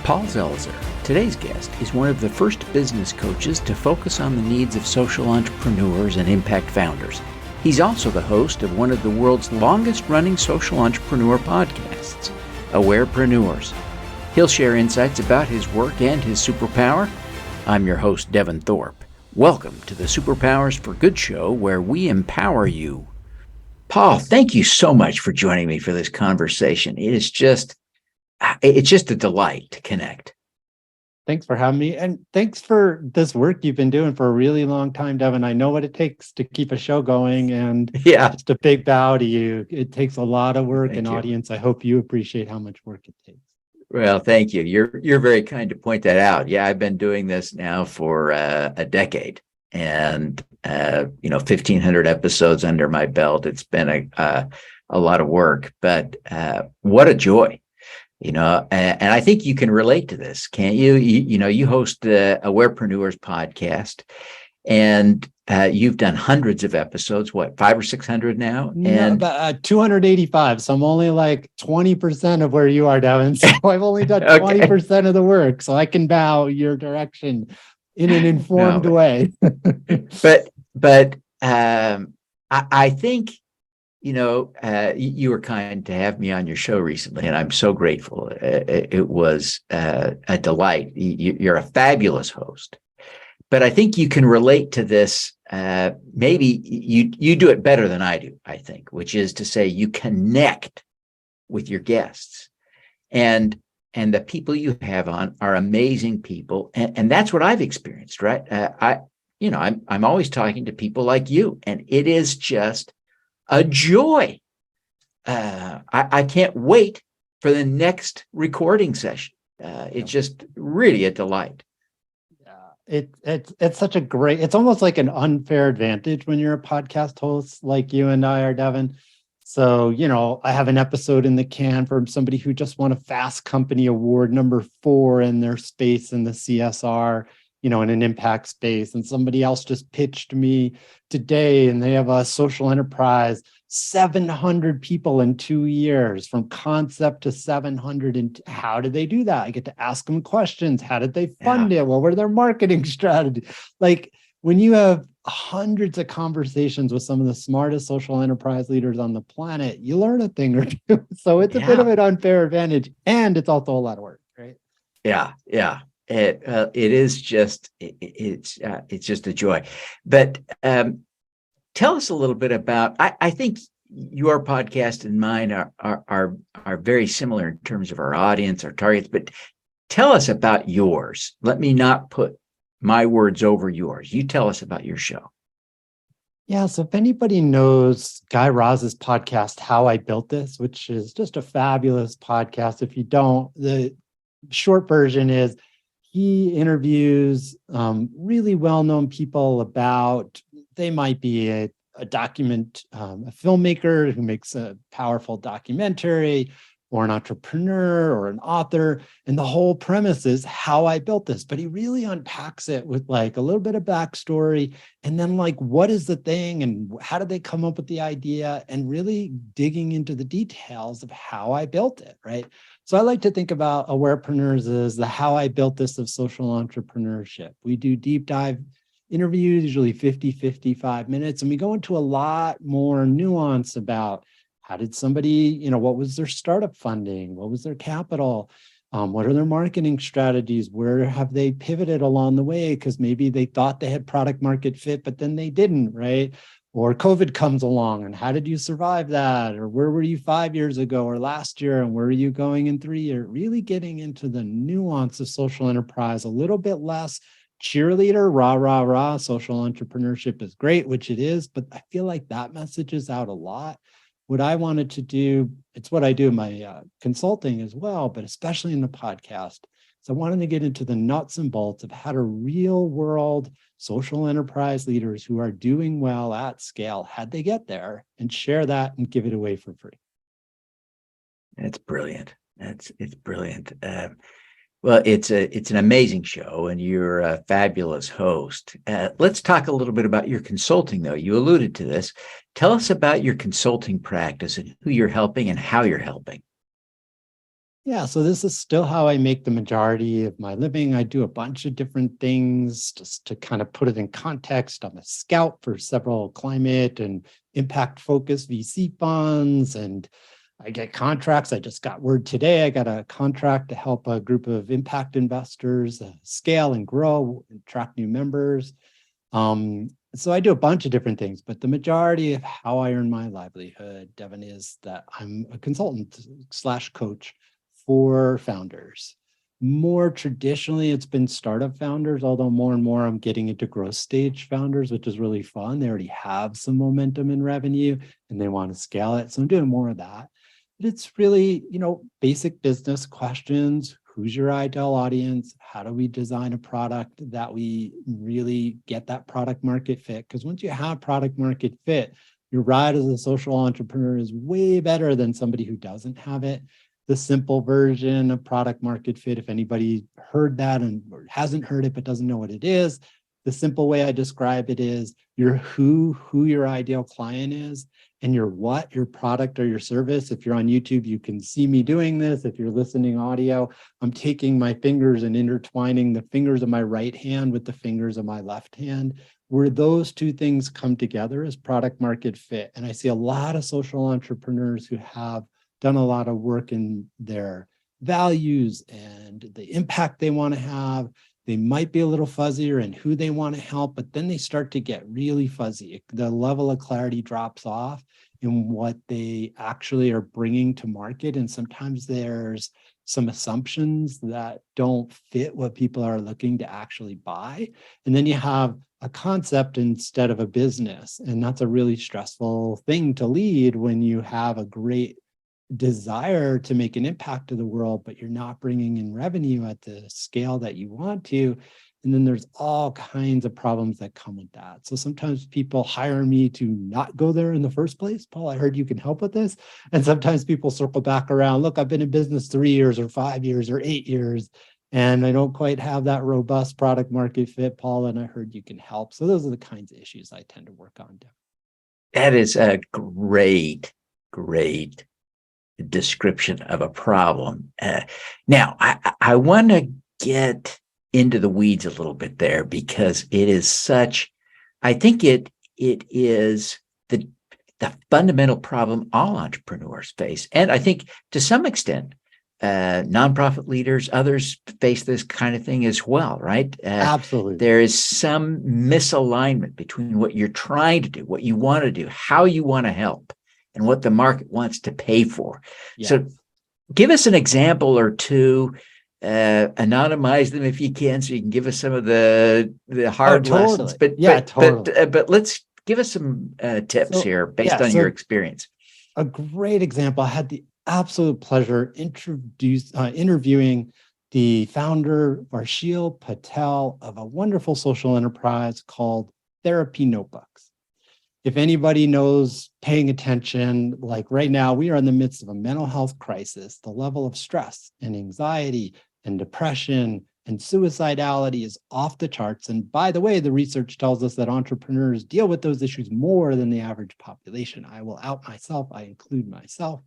Paul Zelizer. Today's guest is one of the first business coaches to focus on the needs of social entrepreneurs and impact founders. He's also the host of one of the world's longest-running social entrepreneur podcasts, Awarepreneurs. He'll share insights about his work and his superpower. I'm your host, Devin Thorpe. Welcome to the Superpowers for Good show, where we empower you. Paul, thank you so much for joining me for this conversation. It's just a delight to connect. Thanks for having me. And thanks for this work you've been doing for a really long time, Devin. I know what it takes to keep a show going, and just a big bow to you. It takes a lot of work and audience. I hope you appreciate how much work it takes. Well, thank you. You're very kind to point that out. Yeah, I've been doing this now for a decade, and 1,500 episodes under my belt. It's been a lot of work, but what a joy. And I think you can relate to this, can't you? You host the Awarepreneurs podcast, and you've done hundreds of episodes, what, 500 or 600 now? And about 285. So I'm only like 20% of where you are, Devin. So I've only done 20% of the work. So I can bow your direction in an informed way. but I think, you were kind to have me on your show recently, and I'm so grateful. It was a delight. You're a fabulous host. But I think you can relate to this. Maybe you do it better than I do, I think, which is to say you connect with your guests. And the people you have on are amazing people. And that's what I've experienced, right? I'm always talking to people like you, and it is just a joy. I can't wait for the next recording session. It's just really a delight. It's such a great, it's almost like an unfair advantage when you're a podcast host like you and I are, Devin. So, I have an episode in the can from somebody who just won a Fast Company Award #4 in their space in the CSR, in an impact space. And somebody else just pitched me today, and they have a social enterprise, 700 people in 2 years, from concept to 700. And how did they do that? I get to ask them questions. How did they fund it? What were their marketing strategies? Like, when you have hundreds of conversations with some of the smartest social enterprise leaders on the planet, you learn a thing or two. So it's a bit of an unfair advantage, and it's also a lot of work, right? Yeah. It is just it's just a joy. But tell us a little bit about. I think your podcast and mine are very similar in terms of our audience, our targets. But tell us about yours. Let me not put my words over yours. You tell us about your show. Yeah. So if anybody knows Guy Raz's podcast, How I Built This, which is just a fabulous podcast. If you don't, the short version is he interviews really well-known people about, they might be a filmmaker who makes a powerful documentary, or an entrepreneur or an author. And the whole premise is how I built this. But he really unpacks it with like a little bit of backstory, and then like, what is the thing and how did they come up with the idea, and really digging into the details of how I built it, right? So I like to think about Awarepreneurs as the how I built this of social entrepreneurship. We do deep dive interviews, usually 50, 55 minutes, and we go into a lot more nuance about how did somebody, what was their startup funding? What was their capital? What are their marketing strategies? Where have they pivoted along the way? Because maybe they thought they had product market fit, but then they didn't, right? Or COVID comes along, and how did you survive that? Or where were you 5 years ago or last year? And where are you going in 3 years? Really getting into the nuance of social enterprise, a little bit less cheerleader, rah, rah, rah. Social entrepreneurship is great, which it is, but I feel like that message is out a lot. What I wanted to do, it's what I do in my consulting as well, but especially in the podcast. So I wanted to get into the nuts and bolts of how to real world social enterprise leaders who are doing well at scale, how'd they get there, and share that and give it away for free. That's brilliant. It's brilliant. Well, it's an amazing show, and you're a fabulous host. Let's talk a little bit about your consulting, though. You alluded to this. Tell us about your consulting practice and who you're helping and how you're helping. Yeah, so this is still how I make the majority of my living. I do a bunch of different things just to kind of put it in context. I'm a scout for several climate and impact focused VC funds, and I get contracts. I just got word today. I got a contract to help a group of impact investors scale and grow and attract new members. So I do a bunch of different things, but the majority of how I earn my livelihood, Devin, is that I'm a consultant slash coach for founders. More traditionally, it's been startup founders, although more and more I'm getting into growth stage founders, which is really fun. They already have some momentum in revenue and they want to scale it. So I'm doing more of that. But it's really, basic business questions. Who's your ideal audience? How do we design a product that we really get that product market fit? Because once you have product market fit, your ride as a social entrepreneur is way better than somebody who doesn't have it. The simple version of product market fit, if anybody heard that and or hasn't heard it but doesn't know what it is, the simple way I describe it is your who your ideal client is, and your what, your product or your service. If you're on YouTube, you can see me doing this. If you're listening audio, I'm taking my fingers and intertwining the fingers of my right hand with the fingers of my left hand, where those two things come together as product market fit. And I see a lot of social entrepreneurs who have done a lot of work in their values and the impact they want to have. They might be a little fuzzier in who they want to help, but then they start to get really fuzzy. The level of clarity drops off in what they actually are bringing to market. And sometimes there's some assumptions that don't fit what people are looking to actually buy. And then you have a concept instead of a business. And that's a really stressful thing to lead when you have a great desire to make an impact to the world, but you're not bringing in revenue at the scale that you want to. And then there's all kinds of problems that come with that. So sometimes people hire me to not go there in the first place. Paul, I heard you can help with this. And sometimes people circle back around. Look, I've been in business 3 years or 5 years or 8 years, and I don't quite have that robust product market fit, Paul, and I heard you can help. So those are the kinds of issues I tend to work on. That is a great description of a problem. Now, I want to get into the weeds a little bit there because it is such, I think it is the fundamental problem all entrepreneurs face. And I think to some extent, nonprofit leaders, others face this kind of thing as well, right? Absolutely. There is some misalignment between what you're trying to do, what you want to do, how you want to help, and what the market wants to pay for. Yeah. So give us an example or two, anonymize them if you can, so you can give us some of the hard lessons. But let's give us some tips here based on your experience. A great example. I had the absolute pleasure interviewing the founder, Varshil Patel, of a wonderful social enterprise called Therapy Notebooks. If anybody knows paying attention, like right now, we are in the midst of a mental health crisis. The level of stress and anxiety and depression and suicidality is off the charts. And by the way, the research tells us that entrepreneurs deal with those issues more than the average population. I will out myself. I include myself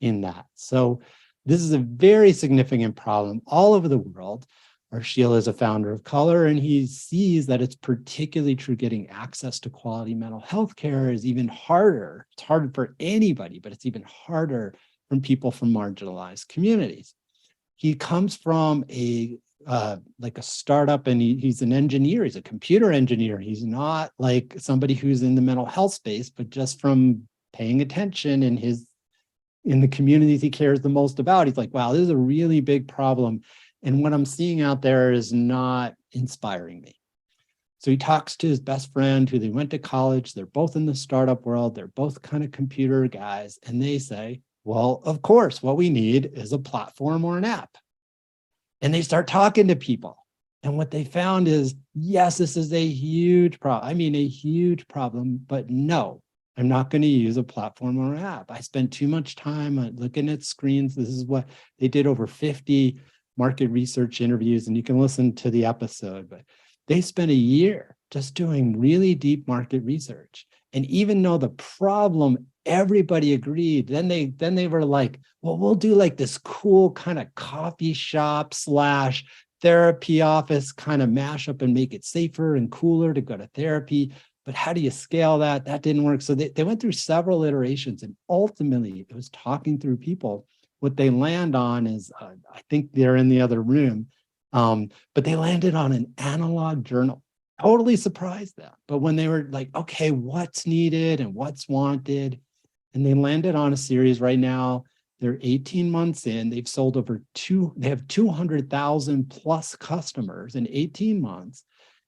in that. So this is a very significant problem all over the world. Varshil is a founder of color, and he sees that it's particularly true getting access to quality mental health care is even harder. It's harder for anybody, but it's even harder from people from marginalized communities. He comes from a startup, and he's an engineer. He's a computer engineer. He's not like somebody who's in the mental health space, but just from paying attention in the communities he cares the most about, he's like, wow, this is a really big problem. And what I'm seeing out there is not inspiring me. So he talks to his best friend who they went to college. They're both in the startup world. They're both kind of computer guys. And they say, well, of course, what we need is a platform or an app. And they start talking to people. And what they found is, yes, this is a huge problem. I mean, a huge problem, but no, I'm not going to use a platform or an app. I spend too much time looking at screens. This is what they did, over 50 market research interviews, and you can listen to the episode, but they spent a year just doing really deep market research. And even though the problem everybody agreed. Then they were like, well, we'll do like this cool kind of coffee shop slash therapy office kind of mashup and make it safer and cooler to go to therapy. But how do you scale that? That didn't work. So they went through several iterations, and ultimately it was talking through people. What they land on is, I think they're in the other room, but they landed on an analog journal. Totally surprised them. But when they were like, okay, what's needed and what's wanted, and they landed on a series right now. They're 18 months in. They've sold they have 200,000 plus customers in 18 months.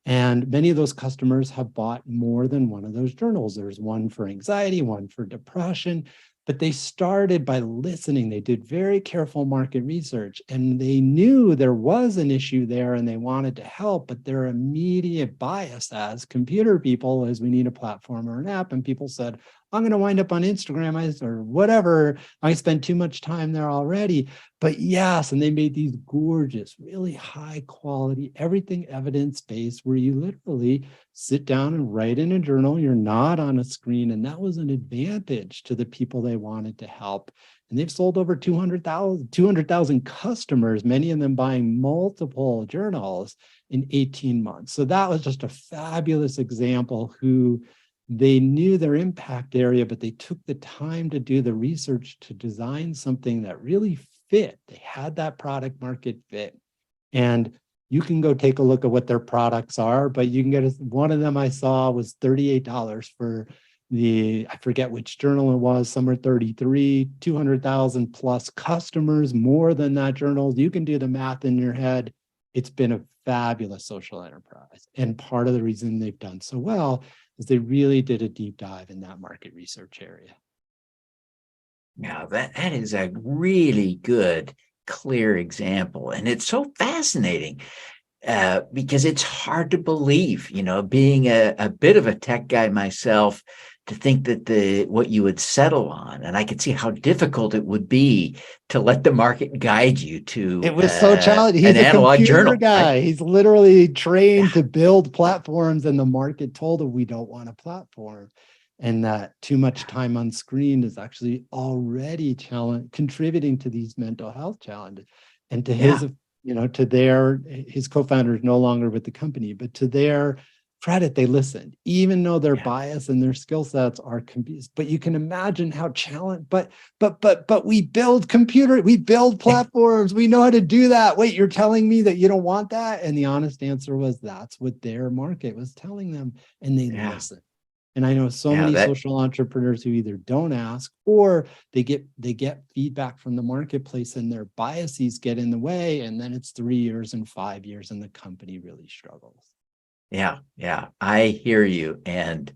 And many of those customers have bought more than one of those journals. There's one for anxiety, one for depression, but they started by listening. They did very careful market research, and they knew there was an issue there and they wanted to help, but their immediate bias as computer people is we need a platform or an app. And people said, I'm going to wind up on Instagram or whatever. I spend too much time there already. But yes, and they made these gorgeous, really high quality, everything evidence-based, where you literally sit down and write in a journal. You're not on a screen. And that was an advantage to the people they wanted to help. And they've sold over 200,000 customers, many of them buying multiple journals in 18 months. So that was just a fabulous example who they knew their impact area, but they took the time to do the research to design something that really fit. They had that product market fit. And you can go take a look at what their products are, but you can get one of them I saw was $38 for I forget which journal it was, somewhere 33, 200,000 plus customers, more than that journal. You can do the math in your head. It's been a fabulous social enterprise. And part of the reason they've done so well is they really did a deep dive in that market research area. Now that is a really good, clear example. And it's so fascinating because it's hard to believe, being a bit of a tech guy myself, to think that what you would settle on, and I could see how difficult it would be to let the market guide you to It was so challenging. He's an a analog computer journal, guy. right? He's literally trained Yeah. to build platforms, and the market told him we don't want a platform. And that too much time on screen is actually already contributing to these mental health challenges. And to Yeah. his co-founder is no longer with the company, but to their credit, they listened, even though their Yeah. bias and their skill sets are confused. But you can imagine how challenging, but we build platforms. We know how to do that. Wait, you're telling me that you don't want that? And the honest answer was that's what their market was telling them. And they Yeah. listened. And I know so Yeah. many social entrepreneurs who either don't ask or they get feedback from the marketplace and their biases get in the way. And then it's 3 years and 5 years and the company really struggles. Yeah. Yeah. I hear you. And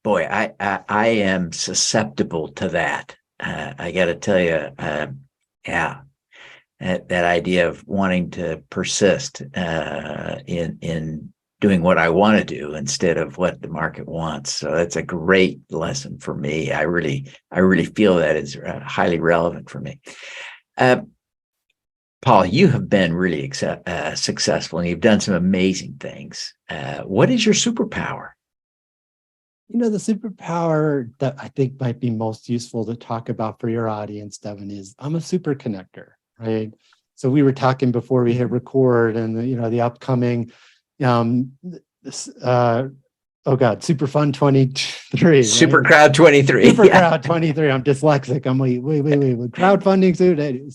boy, I am susceptible to that. I got to tell you, yeah, that idea of wanting to persist in doing what I want to do instead of what the market wants. So that's a great lesson for me. I really feel that is highly relevant for me. Paul, you have been really successful, and you've done some amazing things. What is your superpower? The superpower that I think might be most useful to talk about for your audience, Devin, is I'm a super connector, right? So we were talking before we hit record, and the upcoming, Super Fun 23, Super right? Crowd 23. Super Yeah. Crowd 23. I'm dyslexic. I'm wait. Crowdfunding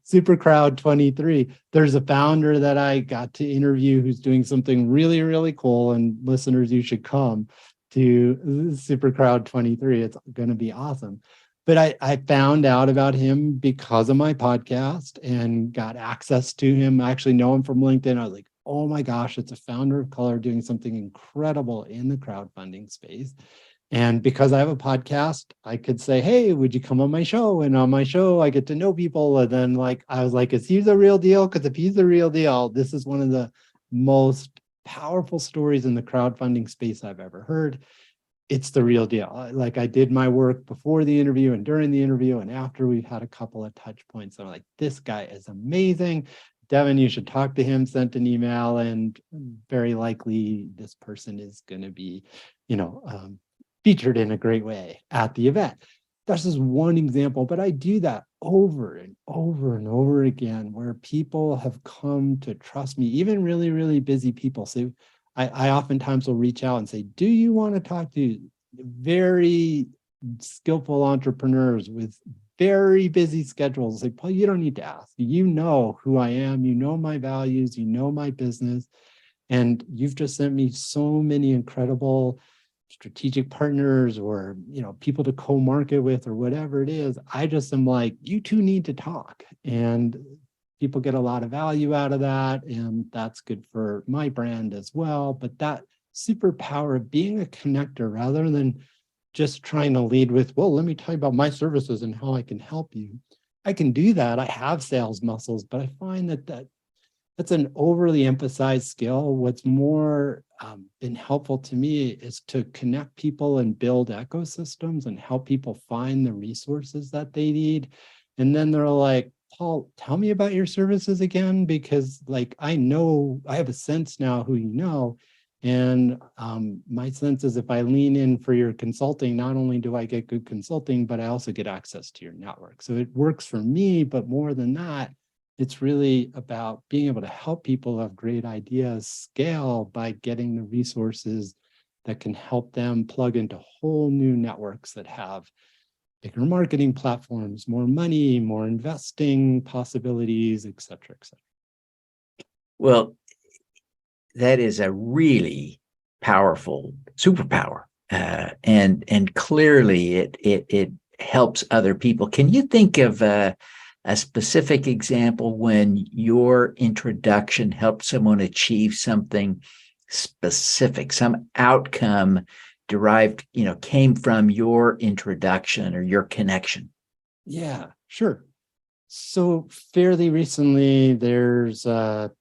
Super Crowd 23. There's a founder that I got to interview who's doing something really, really cool. And listeners, you should come to Super Crowd 23. It's going to be awesome. But I found out about him because of my podcast and got access to him. I actually know him from LinkedIn. I was like, oh my gosh, it's a founder of color doing something incredible in the crowdfunding space. And because I have a podcast, I could say, hey, would you come on my show? And on my show, I get to know people. And then I was like, is he the real deal? Because if he's the real deal, this is one of the most powerful stories in the crowdfunding space I've ever heard. It's the real deal. I did my work before the interview and during the interview and after. We've had a couple of touch points. I'm like, this guy is amazing. Devin, you should talk to him, sent an email, and very likely this person is going to be, featured in a great way at the event. that's just one example, but I do that over and over and over again, where people have come to trust me, even really, really busy people. So I oftentimes will reach out and say, do you want to talk to very skillful entrepreneurs with very busy schedules? Like, Paul, you don't need to ask. You know who I am. You know my values. You know my business. And you've just sent me so many incredible strategic partners, or people to co-market with, or whatever it is. I just am like, you two need to talk, and people get a lot of value out of that, and that's good for my brand as well. But that superpower of being a connector, rather than just trying to lead with, well, let me tell you about my services and how I can help you. I can do that. I have sales muscles, but I find that's an overly emphasized skill. What's more been helpful to me is to connect people and build ecosystems and help people find the resources that they need. And then they're like, Paul, tell me about your services again, because like, I know, I have a sense now who you know. And my sense is if I lean in for your consulting, not only do I get good consulting, but I also get access to your network. So it works for me, but more than that, it's really about being able to help people have great ideas scale by getting the resources that can help them plug into whole new networks that have bigger marketing platforms, more money, more investing possibilities, et cetera, et cetera. Well, that is a really powerful superpower, and clearly it helps other people. Can you think of a specific example when your introduction helped someone achieve something specific, some outcome derived, came from your introduction or your connection? Yeah, sure. So fairly recently, there's a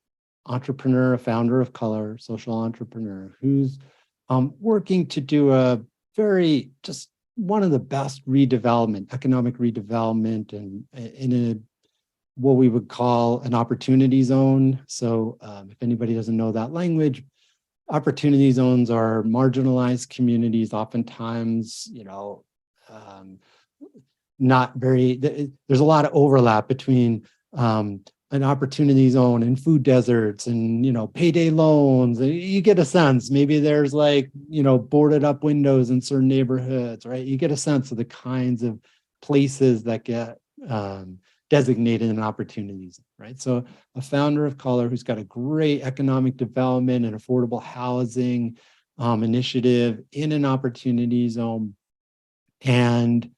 entrepreneur, a founder of color, social entrepreneur, who's working to do a very, just one of the best redevelopment, economic redevelopment, and in a what we would call an opportunity zone. So if anybody doesn't know that language, opportunity zones are marginalized communities, oftentimes, not very, there's a lot of overlap between an opportunity zone and food deserts and, payday loans. You get a sense, maybe there's like, boarded up windows in certain neighborhoods, right? You get a sense of the kinds of places that get designated in opportunities, right? So a founder of color who's got a great economic development and affordable housing initiative in an opportunity zone. And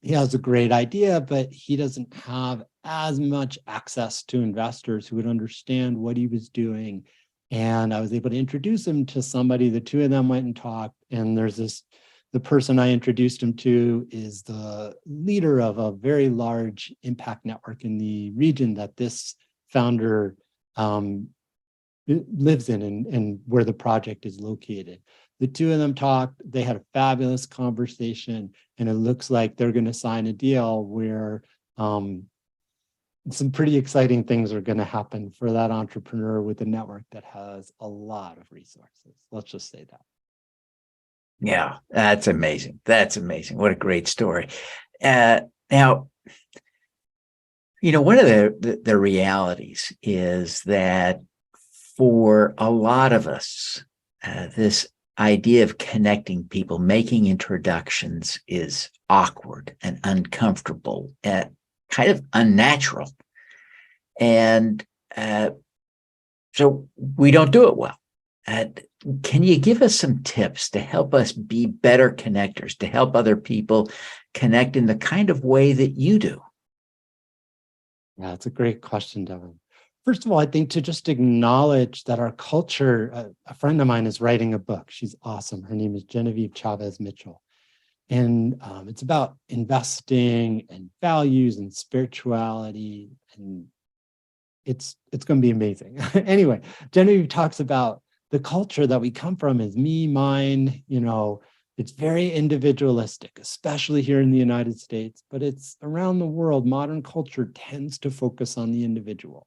he has a great idea, but he doesn't have as much access to investors who would understand what he was doing. And I was able to introduce him to somebody. The two of them went and talked, and the person I introduced him to is the leader of a very large impact network in the region that this founder lives in, and where the project is located. The two of them talked, they had a fabulous conversation, and it looks like they're going to sign a deal where some pretty exciting things are going to happen for that entrepreneur with a network that has a lot of resources. Let's just say that. Yeah, that's amazing. That's amazing. What a great story. Now, one of the realities is that for a lot of us, this idea of connecting people, making introductions is awkward and uncomfortable and kind of unnatural. And so we don't do it well. Can you give us some tips to help us be better connectors, to help other people connect in the kind of way that you do? Yeah, it's a great question, Devin. First of all, I think to just acknowledge that our culture, a friend of mine is writing a book. She's awesome. Her name is Genevieve Chavez Mitchell. And it's about investing and values and spirituality. And it's going to be amazing. Anyway, Genevieve talks about the culture that we come from is me, mine, it's very individualistic, especially here in the United States, but it's around the world. Modern culture tends to focus on the individual.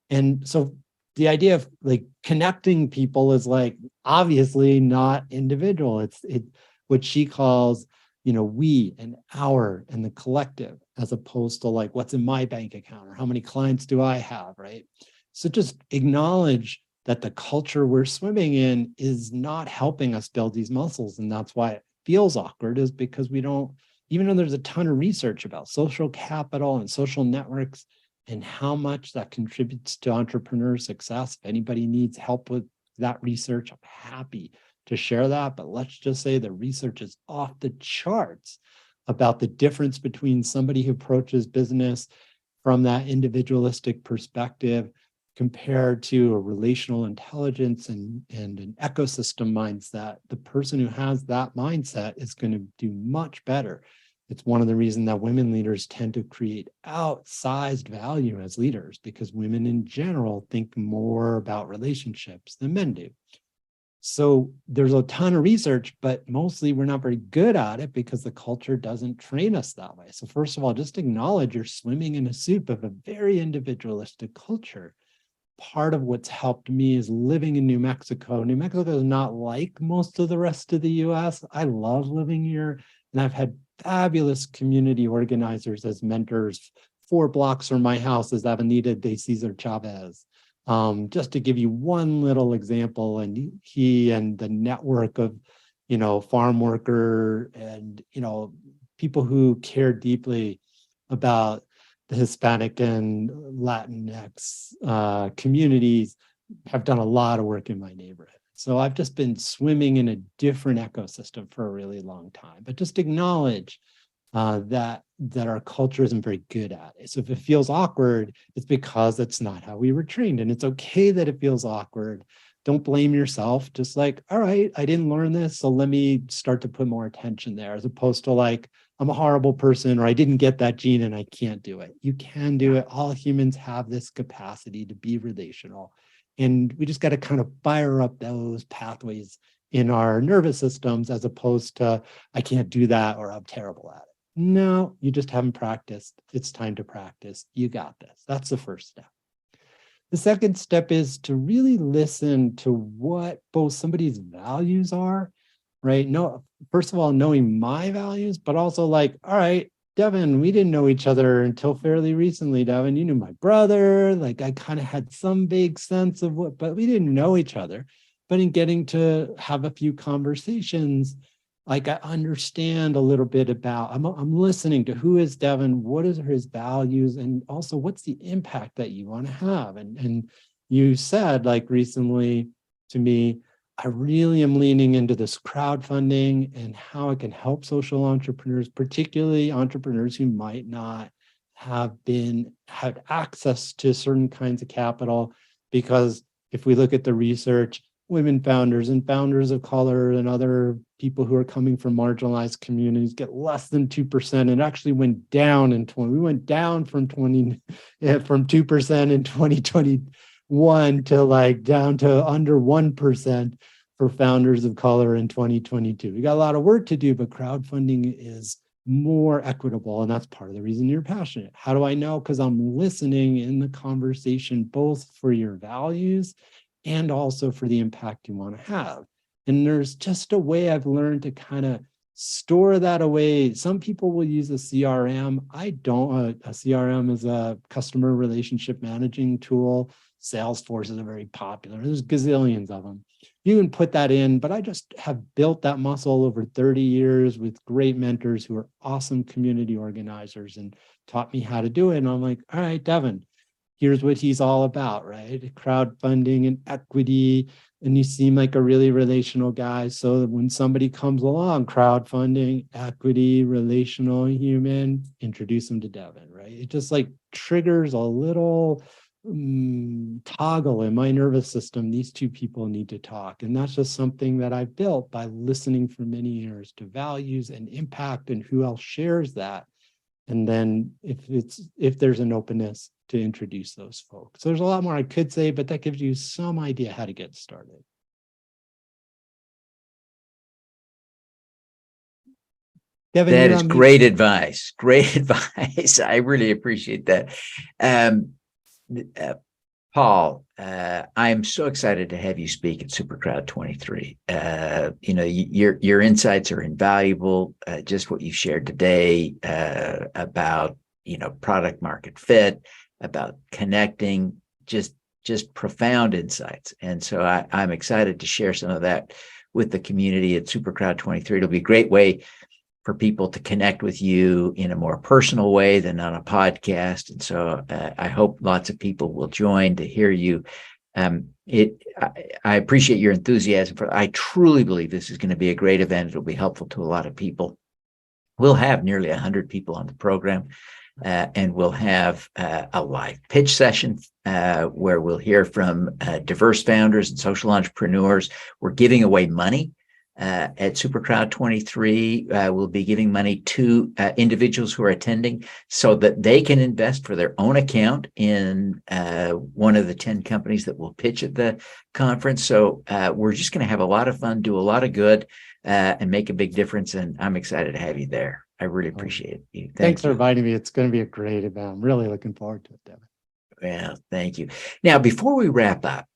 And so the idea of like connecting people is like obviously not individual. It's what she calls we and our and the collective, as opposed to like what's in my bank account or how many clients do I have, right? So just acknowledge that the culture we're swimming in is not helping us build these muscles. And that's why it feels awkward, is because we don't, even though there's a ton of research about social capital and social networks and how much that contributes to entrepreneur success. If anybody needs help with that research, I'm happy to share that. But let's just say the research is off the charts about the difference between somebody who approaches business from that individualistic perspective compared to a relational intelligence and an ecosystem mindset. The person who has that mindset is going to do much better. It's one of the reasons that women leaders tend to create outsized value as leaders, because women in general think more about relationships than men do. So there's a ton of research, but mostly we're not very good at it because the culture doesn't train us that way. So first of all, just acknowledge you're swimming in a soup of a very individualistic culture. Part of what's helped me is living in New Mexico. New Mexico is not like most of the rest of the US. I love living here, and I've had fabulous community organizers as mentors. 4 blocks from my house is Avenida de Cesar Chavez. Just to give you one little example, and he and the network of, farm worker and, people who care deeply about the Hispanic and Latinx communities have done a lot of work in my neighborhood. So I've just been swimming in a different ecosystem for a really long time, but just acknowledge that our culture isn't very good at it. So if it feels awkward, it's because that's not how we were trained. And it's okay that it feels awkward. Don't blame yourself. Just like, all right, I didn't learn this, so let me start to put more attention there, as opposed to like, I'm a horrible person, or I didn't get that gene and I can't do it. You can do it. All humans have this capacity to be relational. And we just got to kind of fire up those pathways in our nervous systems, as opposed to, I can't do that or I'm terrible at it. No, you just haven't practiced. It's time to practice. You got this. That's the first step. The second step is to really listen to what both somebody's values are, right? No, first of all, knowing my values, but also like, all right, Devin, we didn't know each other until fairly recently, Devin. You knew my brother. Like I kind of had some vague sense of what, but we didn't know each other. But in getting to have a few conversations, like I understand a little bit about, I'm listening to who is Devin, what is his values, and also what's the impact that you want to have. And you said like recently to me, I really am leaning into this crowdfunding and how it can help social entrepreneurs, particularly entrepreneurs who might not have had access to certain kinds of capital. Because if we look at the research, women founders and founders of color and other people who are coming from marginalized communities get less than 2%. It actually went down in 20. We went down from 2% in 2021 to like down to under 1% for founders of color in 2022. We got a lot of work to do, but crowdfunding is more equitable. And that's part of the reason you're passionate. How do I know? Because I'm listening in the conversation, both for your values and also for the impact you want to have. And there's just a way I've learned to kind of store that away. Some people will use a CRM. I don't. A CRM is a customer relationship managing tool. Salesforce is a very popular. There's gazillions of them. You can put that in, but I just have built that muscle over 30 years with great mentors who are awesome community organizers and taught me how to do it. And I'm like, all right, Devin, here's what he's all about, right? Crowdfunding and equity. And you seem like a really relational guy. So when somebody comes along, crowdfunding, equity, relational, human, introduce them to Devin, right? It just like triggers a little toggle in my nervous system. These two people need to talk. And that's just something that I've built by listening for many years to values and impact and who else shares that. And then if there's an openness to introduce those folks. So there's a lot more I could say, but that gives you some idea how to get started. Devin, That you're is on mute. great advice. Great advice. I really appreciate that. Paul, I'm so excited to have you speak at SuperCrowd 23. Your insights are invaluable. Just what you shared today about product market fit, about connecting, just profound insights. And so I'm excited to share some of that with the community at SuperCrowd 23. It'll be a great way for people to connect with you in a more personal way than on a podcast. And so I hope lots of people will join to hear you. I appreciate your enthusiasm I truly believe this is going to be a great event. It'll be helpful to a lot of people. We'll have nearly 100 people on the program, and we'll have a live pitch session where we'll hear from diverse founders and social entrepreneurs. We're giving away money. At SuperCrowd 23, we'll be giving money to individuals who are attending so that they can invest for their own account in one of the 10 companies that will pitch at the conference. So we're just going to have a lot of fun, do a lot of good, and make a big difference. And I'm excited to have you there. I really appreciate you. Thanks for inviting me. It's going to be a great event. I'm really looking forward to it, Devin. Well, thank you. Now, before we wrap up,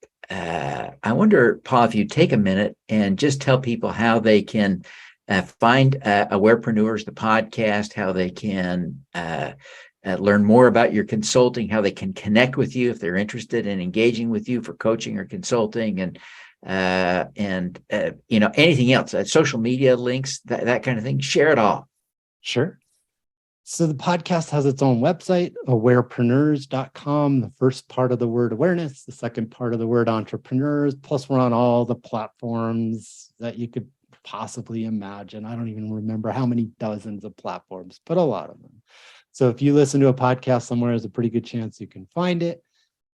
I wonder, Paul, if you take a minute and just tell people how they can find Awarepreneurs, the podcast, how they can learn more about your consulting, how they can connect with you if they're interested in engaging with you for coaching or consulting, and anything else, social media links, that kind of thing. Share it all. Sure. So the podcast has its own website, awarepreneurs.com. The first part of the word awareness, the second part of the word entrepreneurs, plus we're on all the platforms that you could possibly imagine. I don't even remember how many dozens of platforms, but a lot of them. So if you listen to a podcast somewhere, there's a pretty good chance you can find it.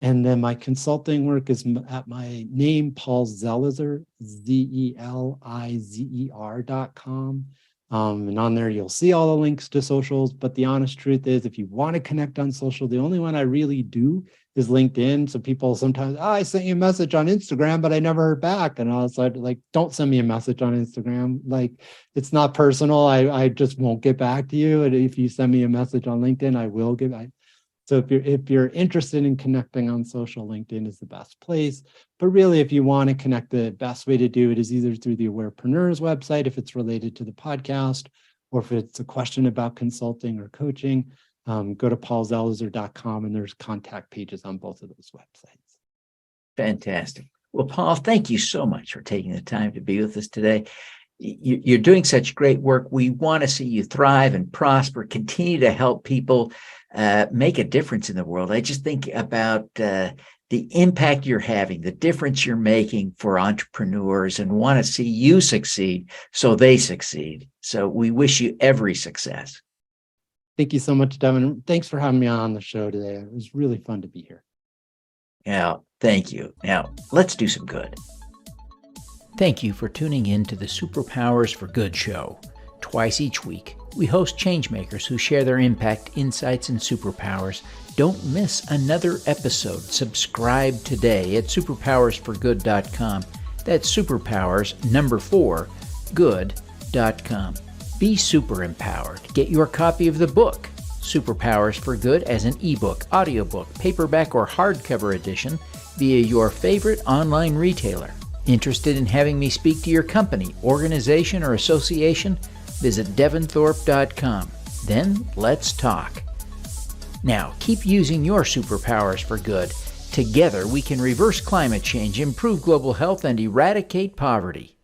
And then my consulting work is at my name, Paul Zelizer, ZELIZER.com. And on there, you'll see all the links to socials. But the honest truth is, if you want to connect on social, the only one I really do is LinkedIn. So people sometimes, I sent you a message on Instagram, but I never heard back. And I was like, don't send me a message on Instagram. Like, it's not personal. I just won't get back to you. And if you send me a message on LinkedIn, I will get back. So if you're interested in connecting on social, LinkedIn is the best place. But really, if you want to connect, the best way to do it is either through the Awarepreneurs website, if it's related to the podcast, or if it's a question about consulting or coaching, go to paulzelizer.com, and there's contact pages on both of those websites. Fantastic. Well, Paul, thank you so much for taking the time to be with us today. You're doing such great work. We want to see you thrive and prosper, continue to help people make a difference in the world. I just think about the impact you're having, the difference you're making for entrepreneurs, and want to see you succeed so they succeed. So we wish you every success. Thank you so much, Devin. Thanks for having me on the show today. It was really fun to be here. Yeah, thank you. Now, let's do some good. Thank you for tuning in to the Superpowers for Good show. Twice each week, we host changemakers who share their impact, insights, and superpowers. Don't miss another episode. Subscribe today at superpowersforgood.com. That's superpowers, 4, good.com. Be super empowered. Get your copy of the book, Superpowers for Good, as an ebook, audiobook, paperback, or hardcover edition via your favorite online retailer. Interested in having me speak to your company, organization, or association? Visit devinthorpe.com. Then let's talk. Now, keep using your superpowers for good. Together, we can reverse climate change, improve global health, and eradicate poverty.